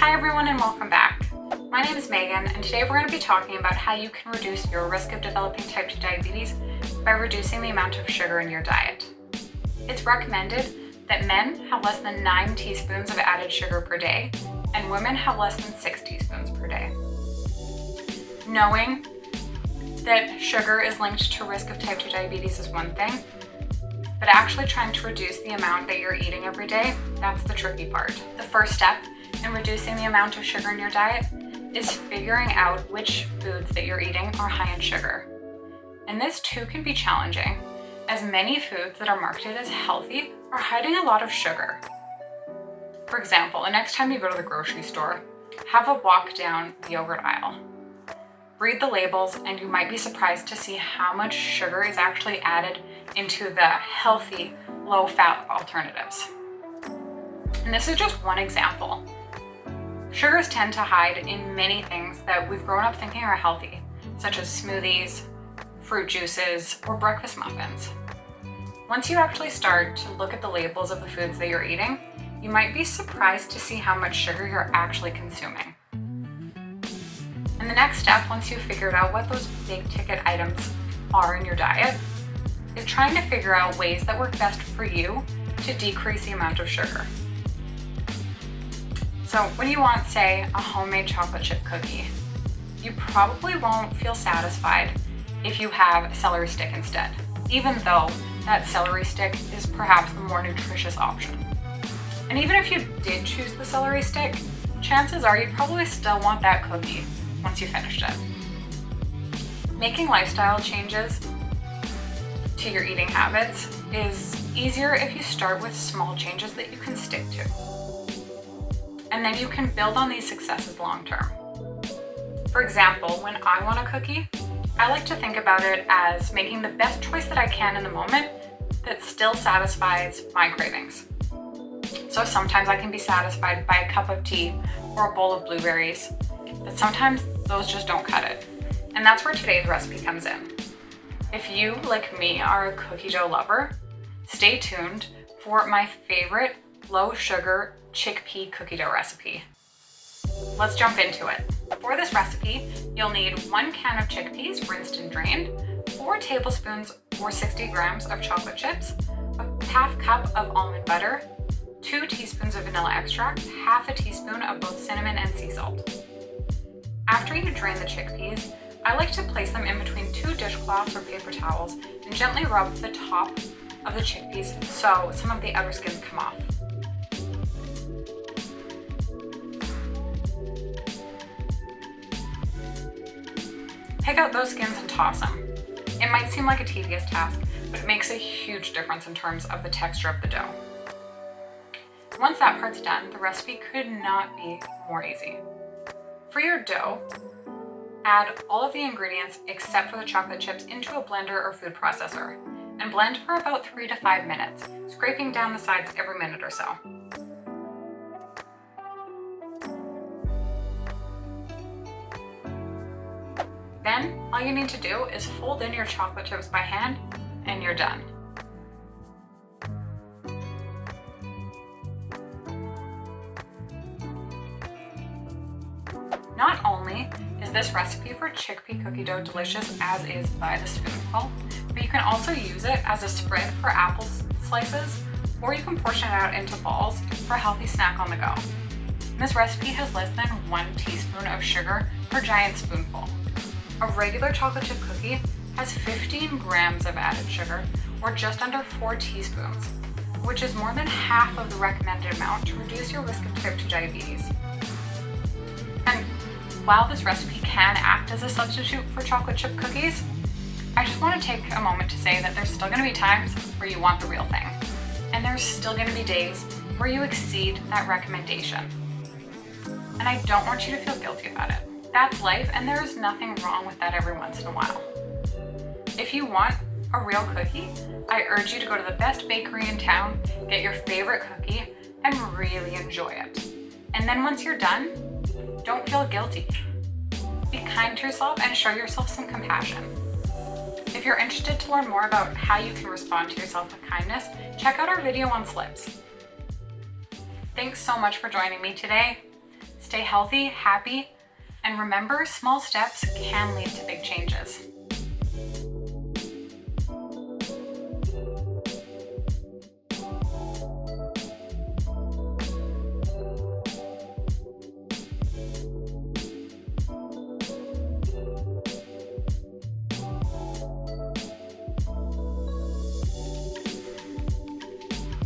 Hi everyone and welcome back. My name is Megan and today we're going to be talking about how you can reduce your risk of developing type 2 diabetes by reducing the amount of sugar in your diet. It's recommended that men have less than 9 teaspoons of added sugar per day and women have less than 6 teaspoons per day. Knowing that sugar is linked to risk of type 2 diabetes is one thing, but actually trying to reduce the amount that you're eating every day, that's the tricky part. The first step in reducing the amount of sugar in your diet is figuring out which foods that you're eating are high in sugar. And this too can be challenging, as many foods that are marketed as healthy are hiding a lot of sugar. For example, the next time you go to the grocery store, have a walk down the yogurt aisle. Read the labels and you might be surprised to see how much sugar is actually added into the healthy, low-fat alternatives. And this is just one example. Sugars tend to hide in many things that we've grown up thinking are healthy, such as smoothies, fruit juices, or breakfast muffins. Once you actually start to look at the labels of the foods that you're eating, you might be surprised to see how much sugar you're actually consuming. And the next step, once you've figured out what those big ticket items are in your diet, is trying to figure out ways that work best for you to decrease the amount of sugar. So when you want, say, a homemade chocolate chip cookie, you probably won't feel satisfied if you have a celery stick instead, even though that celery stick is perhaps the more nutritious option. And even if you did choose the celery stick, chances are you'd probably still want that cookie once you finished it. Making lifestyle changes to your eating habits is easier if you start with small changes that you can stick to. And then you can build on these successes long term. For example, when I want a cookie, I like to think about it as making the best choice that I can in the moment that still satisfies my cravings. So sometimes I can be satisfied by a cup of tea or a bowl of blueberries, but sometimes those just don't cut it. And that's where today's recipe comes in. If you, like me, are a cookie dough lover, stay tuned for my favorite low sugar chickpea cookie dough recipe. Let's jump into it. For this recipe, you'll need 1 can of chickpeas rinsed and drained, 4 tablespoons or 60 grams of chocolate chips, a half cup of almond butter, 2 teaspoons of vanilla extract, half a teaspoon of both cinnamon and sea salt. After you drain the chickpeas, I like to place them in between 2 dishcloths or paper towels and gently rub the top of the chickpeas so some of the outer skins come off. Pick out those skins and toss them. It might seem like a tedious task, but it makes a huge difference in terms of the texture of the dough. Once that part's done, the recipe could not be more easy. For your dough, add all of the ingredients except for the chocolate chips into a blender or food processor and blend for about 3 to 5 minutes, scraping down the sides every minute or so. Then, all you need to do is fold in your chocolate chips by hand, and you're done. Not only is this recipe for chickpea cookie dough delicious as is by the spoonful, but you can also use it as a spread for apple slices, or you can portion it out into balls for a healthy snack on the go. This recipe has less than 1 teaspoon of sugar per giant spoonful. A regular chocolate chip cookie has 15 grams of added sugar, or just under 4 teaspoons, which is more than half of the recommended amount to reduce your risk of type 2 diabetes. And while this recipe can act as a substitute for chocolate chip cookies, I just want to take a moment to say that there's still going to be times where you want the real thing, and there's still going to be days where you exceed that recommendation. And I don't want you to feel guilty about it. That's life, and there is nothing wrong with that every once in a while. If you want a real cookie, I urge you to go to the best bakery in town, get your favorite cookie, and really enjoy it. And then once you're done, don't feel guilty. Be kind to yourself and show yourself some compassion. If you're interested to learn more about how you can respond to yourself with kindness, check out our video on slips. Thanks so much for joining me today. Stay healthy, happy, and remember, small steps can lead to big changes.